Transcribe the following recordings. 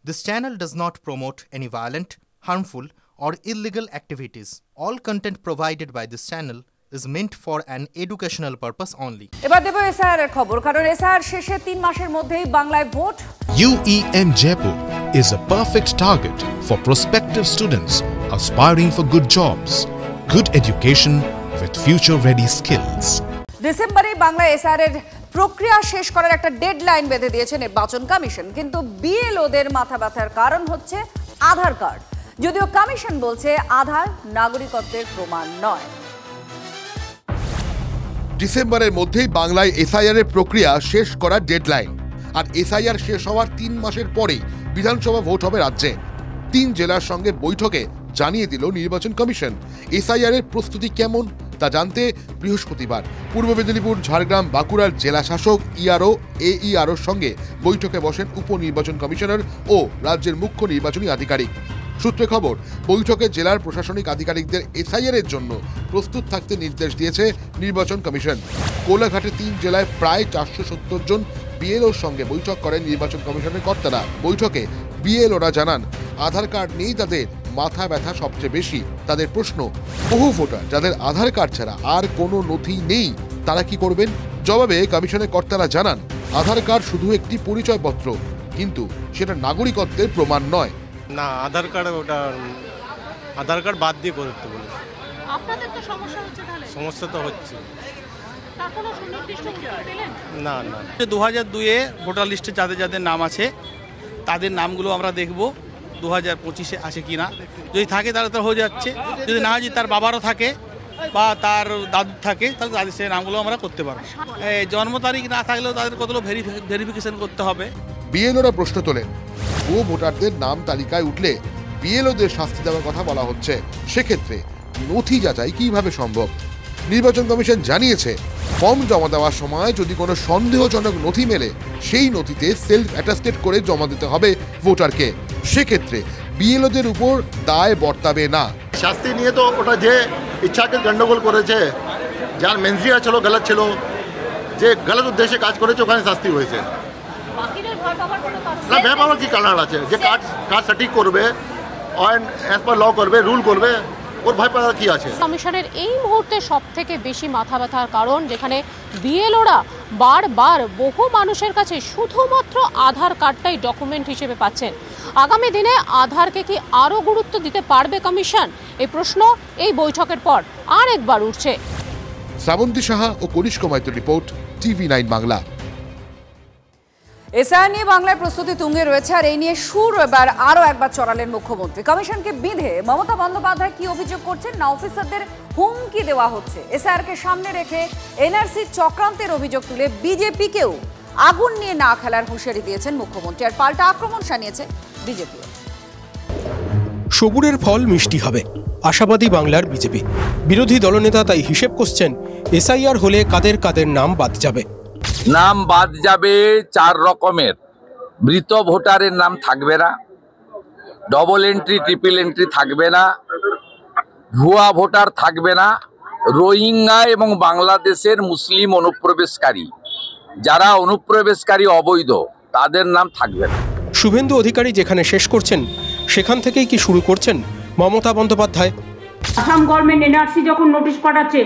This channel does not promote any violent, harmful, or illegal activities. All content provided by this channel is meant for an educational purpose only. এবার দেব SIR এর খবর, কারণ SIR শেষে 3 মাসের মধ্যেই বাংলায় vote. UEM Jaipur is a perfect target for prospective students aspiring for good jobs, good education with future-ready skills. ডিসেম্বরে Bangla SIR এর প্রক্রিয়া শেষ করার একটা ডেডলাইন বেঁধে দিয়েছে নির্বাচন কমিশন, কিন্তু বিএলওদের মাথা ব্যথার কারণ হচ্ছে আধার কার্ড। যদিও কমিশন বলছে আধার নাগরিকত্বের প্রমাণ নয়। ডিসেম্বরের মধ্যেই বাংলায় এসআইআর এর প্রক্রিয়া শেষ করার ডেডলাইন, আর এসআইআর শেষ হওয়ার 3 মাসের পরেই বিধানসভা ভোট হবে রাজ্যে। 3 জেলার সঙ্গে বৈঠকে জানিয়ে দিল নির্বাচন কমিশন এসআইআর এর প্রস্তুতি কেমন তা জানতে বৃহস্পতিবার পূর্ব মেদিনীপুর, ঝাড়গ্রাম, বাঁকুড়ার জেলা শাসক ইআরও এইআরওর সঙ্গে বৈঠকে বসেন উপনির্বাচন কমিশনার ও রাজ্যের মুখ্য নির্বাচনী আধিকারিক। সূত্রে খবর, বৈঠকে জেলার প্রশাসনিক আধিকারিকদের এসআইআর এর জন্য প্রস্তুত থাকতে নির্দেশ দিয়েছে নির্বাচন কমিশন। কোলাঘাটে 3 জেলায় প্রায় 470 জন বিএলওর সঙ্গে বৈঠক করেন নির্বাচন কমিশনের কর্তারা। বৈঠকে বিএলওরা জানান, আধার কার্ড নেই তাদের মাথা ব্যথা সবচেয়ে বেশি। তাদের প্রশ্ন, বহু ভোটার যাদের আধার কার্ড ছাড়া আর কোনো নথি নেই, তারা কি করবেন? জবাবে কমিশনের কর্তারা জানান, আধার কার্ড শুধু একটি পরিচয়পত্র, কিন্তু সেটা নাগরিকত্বের প্রমাণ নয়। না, আধার কার্ড বাদ দিয়ে করতে বলে। আপনাদের তো সমস্যা হচ্ছে, তাহলে সমস্যা তো হচ্ছে। তার কোনো সুনির্দিষ্ট উত্তর দিলেন? না। 2002-এ ভোটার লিস্টে যাদের যাদের নাম আছে তাদের নামগুলো আমরা দেখব 2025-এ আছে কিনা। যদি থাকে তাহলে তো হয়ে যাচ্ছে, যদি না হয় তার বাবারও থাকে বা তার দাদুর থাকে, তাহলে তাদের সেই নামগুলো আমরা করতে পারবো। জন্ম তারিখ না থাকলেও তাদের কতগুলো ভেরিফিকেশন করতে হবে। বিএলওরা প্রশ্ন তোলেন, ও ভোটারদের নাম তালিকায় উঠলে বিএলওদের শাস্তি দেওয়ার কথা বলা হচ্ছে, সেক্ষেত্রে নথি যাচাই কিভাবে সম্ভব? নির্বাচন কমিশন জানিয়েছে, ফর্ম জমা দেওয়ার সময় যদি কোনো সন্দেহজনক নথি মেলে, সেই নথিতে সেলফ অ্যাটাস্টেড করে জমা দিতে হবে ভোটারকে। সেক্ষেত্রে বিএলওদের উপর দায় বর্তাবে না। শাস্তি নিয়ে তো ওটা যে ইচ্ছাকে গন্ডগোল করেছে, যার মেনজিয়া ছিল গলত ছিল, যে গলত উদ্দেশ্যে কাজ করেছে, ওখানে শাস্তি হয়েছে। না, ভয় পাওয়ার কি কারণ আছে? যে কাজ সঠিক করবে, অ্যাজ পার ল করবে, রুল করবে, ওর ভয় পাওয়ার কি আছে? কমিশনের এই মুহূর্তে সবথেকে বেশি মাথা ব্যথার কারণ, যেখানে বিএলওরা বারবার বহু মানুষের কাছে শুধুমাত্র আধার কার্ডটাই ডকুমেন্ট হিসেবে পাচ্ছেন। আগামী দিনে আধারকে কি আরও গুরুত্ব দিতে পারবে কমিশন? এই প্রশ্ন এই বৈঠকের পর আরেকবার উঠছে। শ্রাবন্তী সাহা ও কনিষ্ক মাইতির রিপোর্ট, TV9 বাংলা। এসআইআর নিয়ে বাংলায় প্রস্তুতি তুঙ্গে রয়েছে, আর এই নিয়ে সুর এবার আরও একবার চড়ালেন মুখ্যমন্ত্রী। কমিশনকে বিধে মমতা বন্দ্যোপাধ্যায় কি অভিযোগ করছেন না অফিসারদের হুমকি দেওয়া হচ্ছে। এসআইআরকে সামনে রেখে এনআরসি চক্রান্তের অভিযোগ তুলে বিজেপিকেও আগুন নিয়ে না খেলার হুঁশিয়ারি দিয়েছেন মুখ্যমন্ত্রী, আর পাল্টা আক্রমণ শানিয়েছে বিজেপি। সবুরের ফল মিষ্টি হবে, আশাবাদী বাংলার বিজেপি। বিরোধী দলনেতা তাই হিসেব করছেন, এসআইআর হলে কাদের কাদের নাম বাদ যাবে। নাম বাদ যাবে 4 রকমের। মৃত ভোটারের নাম থাকবে না, ডবল এন্ট্রি ট্রিপল এন্ট্রি থাকবে না, ভুয়া ভোটার থাকবে না, রোহিঙ্গা এবং বাংলাদেশের মুসলিম অনুপ্রবেশকারী, যারা অনুপ্রবেশকারী অবৈধ, তাদের নাম থাকবে না। শুভেন্দু অধিকারী যেখানে শেষ করছেন, সেখান থেকেই কি শুরু করছেন মমতা বন্দ্যোপাধ্যায়? আসাম গভর্নমেন্ট এনআরসি যখন নোটিশ পাঠাচ্ছে,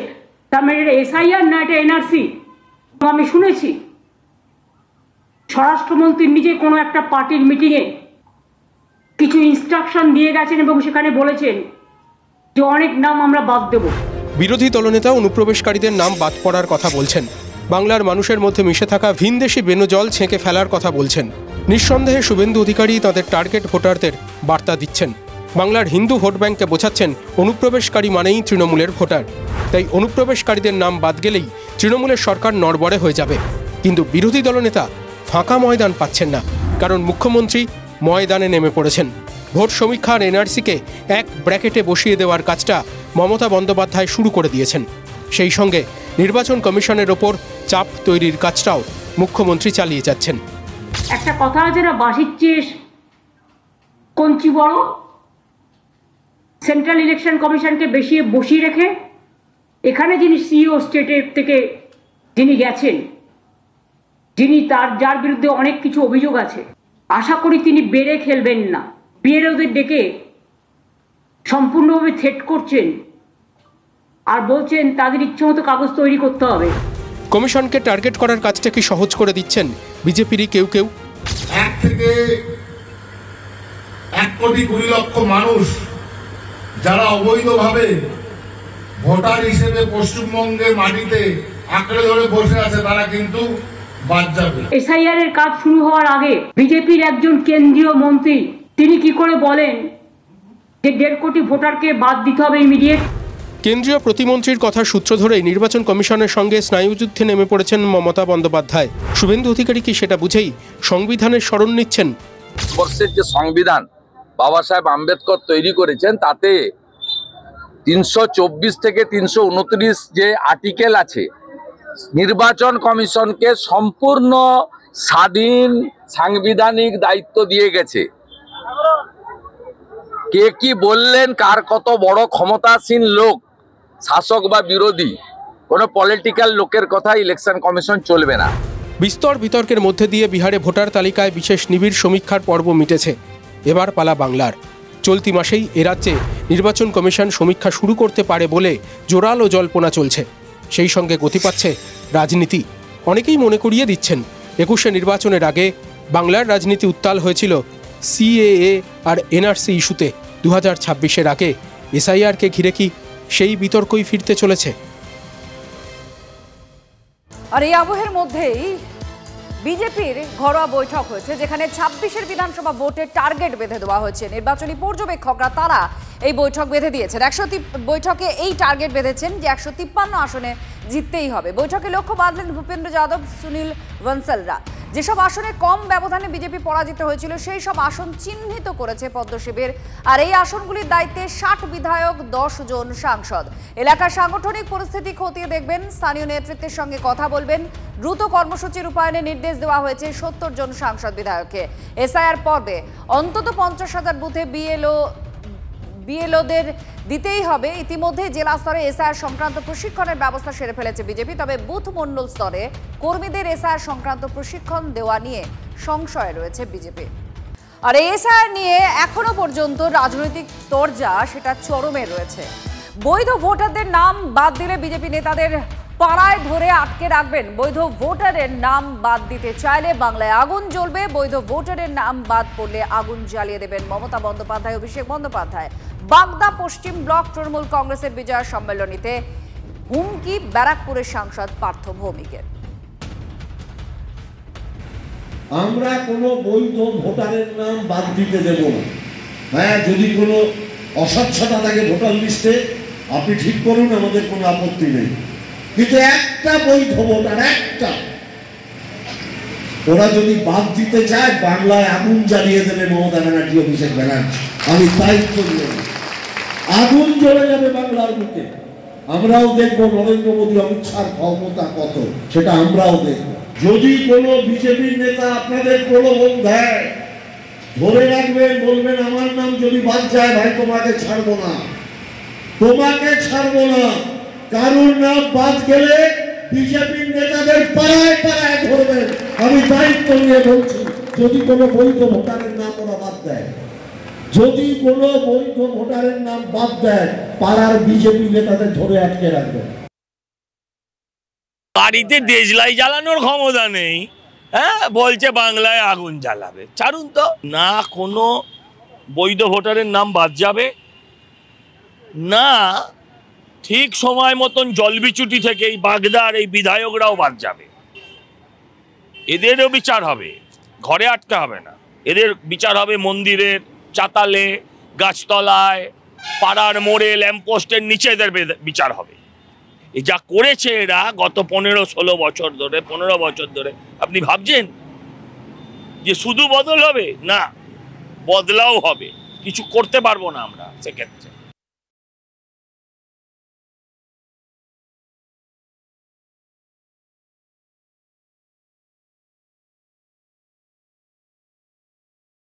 তার মানে এটা এসআইআর না, এটা এনআরসি। আমি শুনেছি স্বরাষ্ট্রমন্ত্রী নিজে কোনো একটা পার্টির মিটিংয়ে কিছু ইনস্ট্রাকশন দিয়ে গেছেন এবং সেখানে বলেছেন যে অনেক নাম আমরা বাদ দেব। বিরোধী দলনেতা অনুপ্রবেশকারীদের নাম বাদ পড়ার কথা বলছেন, বাংলার মানুষের মধ্যে মিশে থাকা ভিনদেশি বেনজল ছেঁকে ফেলার কথা বলছেন। নিঃসন্দেহে শুভেন্দু অধিকারী তাদের টার্গেট ভোটারদের বার্তা দিচ্ছেন। বাংলার হিন্দু ভোট ব্যাংককে বোঝাচ্ছেন, অনুপ্রবেশকারী মানেই তৃণমূলের ভোটার, তাই অনুপ্রবেশকারীদের নাম বাদ গেলেই তৃণমূলের সরকার নড়বড়ে হয়ে যাবে। কিন্তু বিরোধী দলনেতা ফাঁকা ময়দান পাচ্ছেন না, কারণ মুখ্যমন্ত্রী ময়দানে নেমে পড়েছেন। ভোট সমীক্ষার এনআরসিকে এক ব্র্যাকেটে বসিয়ে দেওয়ার কাজটা মমতা বন্দ্যোপাধ্যায় শুরু করে দিয়েছেন। সেই সঙ্গে নির্বাচন কমিশনের ওপর চাপ তৈরির কাজটাও মুখ্যমন্ত্রী চালিয়ে যাচ্ছেন। একটা কথা আছে না, বাঁশির চেয়ে কঞ্চি বড়। সেন্ট্রাল ইলেকশন কমিশনকে বসিয়ে রেখে এখানে যিনি সিইও স্টেটের থেকে যিনি গেছেন, যিনি যার বিরুদ্ধে অনেক কিছু অভিযোগ আছে, আশা করি তিনি বেড়ে খেলবেন না। বিএলওদের ডেকে সম্পূর্ণভাবে থ্রেট করছেন আর বলছেন তাদের ইচ্ছামতো কাগজ তৈরি করতে হবে। কমিশনকে টার্গেট করার কাজটা কি সহজ করে দিচ্ছেন বিজেপিরই কেউ কেউ? 1 থেকে 1,20,00,000 মানুষ যারা অবৈধভাবে ভোটার হিসেবে পশ্চিমবঙ্গের মাটিতে আঁকড়ে ধরে বসে আছে তারা কিন্তু বাদ যাবে। এসআইআর এর কাজ শুরু হওয়ার আগে বিজেপির একজন কেন্দ্রীয় মন্ত্রী তিনি কি করে বলেন যে 1.5 কোটি ভোটারকে বাদ দিতে হবে ইমিডিয়েট? কেন্দ্রীয় প্রতিমন্ত্রীর কথা সূত্র ধরেই নির্বাচন কমিশনের সঙ্গে স্নায়ুযুদ্ধে নেমে পড়েছেন মমতা বন্দ্যোপাধ্যায়। শুভেন্দু অধিকারী কি সেটা বুঝেই সংবিধানের শরণ নিচ্ছেন? ভারতবর্ষের যে সংবিধান বাবা সাহেব আম্বেদকর তৈরি করেছেন তাতে 324 থেকে 329 যে আর্টিকেল আছে নির্বাচন কমিশনকে সম্পূর্ণ স্বাধীন সাংবিধানিক দায়িত্ব দিয়ে গেছে। কে কি বললেন, কার কত বড় ক্ষমতাসীন লোক, শাসক বা বিরোধী, কোনো পলিটিক্যাল লোকের কথা ইলেকশন কমিশন চলবে না। বিস্তর বিতর্কের মধ্যে দিয়ে বিহারে ভোটার তালিকায় বিশেষ নিবিড় সমীক্ষার পর্ব মিটেছে। এবার পালা বাংলার। চলতি মাসেই এ রাজ্যে নির্বাচন কমিশন সমীক্ষা শুরু করতে পারে বলে জোরালো জল্পনা চলছে। সেই সঙ্গে গতি পাচ্ছে রাজনীতি। অনেকেই মনে করিয়ে দিচ্ছেন 21শে নির্বাচনের আগে বাংলার রাজনীতি উত্তাল হয়েছিল সিএএ আর এনআরসি ইস্যুতে। 2026-এর আগে এসআইআরকে ঘিরে কি সেই বিতর্কই ফিরতে চলেছে? আর এই আবহের মধ্যেই বিজেপির ঘরোয়া বৈঠক হয়েছে, যেখানে 26-এর বিধানসভা ভোটের টার্গেট বেঁধে দেওয়া হয়েছে। নির্বাচনী পর্যবেক্ষকরা তারা এই বৈঠক বেঁধে দিয়েছেন। বৈঠকে এই টার্গেট বেঁধেছেন যে 153 আসনে জিততেই হবে। বৈঠকে লক্ষ্য বাঁধলেন ভূপেন্দ্র যাদব, সুনীল বনসলরা। যেসব আসনে কম ব্যবধানে বিজেপি পরাজিত হয়েছিল সেই সব আসন চিহ্নিত করেছে পদ্মশিবির। আর এই আসনগুলির দায়িত্বে 60 বিধায়ক, 10 জন সাংসদ। এলাকার সাংগঠনিক পরিস্থিতি খতিয়ে দেখবেন, স্থানীয় নেতৃত্বের সঙ্গে কথা বলবেন। দ্রুত কর্মসূচি রূপায়ণে নির্দেশ দেওয়া হয়েছে 70 জন সাংসদ বিধায়ককে। এসআইআর পর্বে অন্তত 50,000 বুথে বিএলওদের দিতেই হবে। ইতিমধ্যে জেলা স্তরে এসআইআর সংক্রান্ত প্রশিক্ষণের ব্যবস্থা সেরে ফেলেছে বিজেপি। তবে বুথ মণ্ডল স্তরে কর্মীদের এসআইআর সংক্রান্ত প্রশিক্ষণ দেওয়া নিয়ে সংশয় রয়েছে বিজেপি। আর এই এসআইআর নিয়ে এখনো পর্যন্ত রাজনৈতিক তরজা সেটা চরমে রয়েছে। বৈধ ভোটারদের নাম বাদ দিলে বিজেপি নেতাদের পাড়ায় ধরে আটকে রাখবেন। বৈধ ভোটারের নাম বাদ দিতে চাইলে বাংলায় আগুন জ্বলবে। বৈধ ভোটারের নাম বাদ পড়লে আগুন জ্বালিয়ে দেবেন মমতা বন্দ্যোপাধ্যায়, অভিষেক বন্দ্যোপাধ্যায়। বাগদা পশ্চিম ব্লক তৃণমূল কংগ্রেসের বিজয় সম্মেলনীতে হুমকি ব্যারাকপুরের সাংসদ পার্থ ভৌমিকের। আমরা কোনো বৈধ ভোটারের নাম বাদ দিতে দেব না। হ্যাঁ, যদি কোনো অস্বচ্ছতা থাকে ভোটার লিস্টে আপনি ঠিক করুন, আমাদের কোনো আপত্তি নেই। কিন্তু একটা বৈধ ভোটার, একটা, ওরা যদি বাদ দিতে চায় বাংলায় আগুন জ্বালিয়ে দেবে মমতা ব্যানার্জি, অভিষেক ব্যানার্জি। আমি দায়িত্ব নিয়ে আগুন জ্বলে যাবে বাংলার বুকে। আমরাও দেখবো নরেন্দ্র মোদী, অমিত শাহর ক্ষমতা কত, সেটা আমরাও দেখবো। যদি কোনো বিজেপির নেতা আপনাদের প্রলোভন দেয়, ধরে রাখবেন, বলবেন আমার নাম যদি বাদ যায় ভাই তোমাকে ছাড়বো না, তোমাকে ছাড়বো না। কারোর নাম বাদ গেলে বিজেপির নেতাদের পাড়ায় পাড়ায় ধরবেন। আমি দায়িত্ব নিয়ে বলছি, যদি কোনো বৈধ ভোটারের নাম ওরা বাদ দেয়, যদি কোনো বৈধ ভোটারের নাম বাদ দেয়, পাড়ার বিজেপি নেতাদের ধরে আটকে রাখবেন। বাড়িতে দেশলাই জ্বালানোর ক্ষমতা নেই, হ্যাঁ, বলছে বাংলায় আগুন জ্বালাবে। ছাড়ুন তো না, কোনো বৈধ ভোটারের নাম বাদ যাবে না, ঠিক সময় মতন জলবিচুটি থেকে এই বাগদার এই বিধায়করাও বাদ যাবে। এদেরও বিচার হবে, ঘরে আটকে হবে না। এদের বিচার হবে মন্দিরের চাতালে, গাছতলায়, পাড়ার মোড়ে, ল্যাম্পপোস্টের নিচে এদের বিচার হবে। এই যা করেছে এরা গত 15-16 বছর ধরে, 15 বছর ধরে, আপনি ভাবছেন যে শুধু বদল হবে? না, বদলাও হবে। কিছু করতে পারবো না আমরা সেক্ষেত্রে।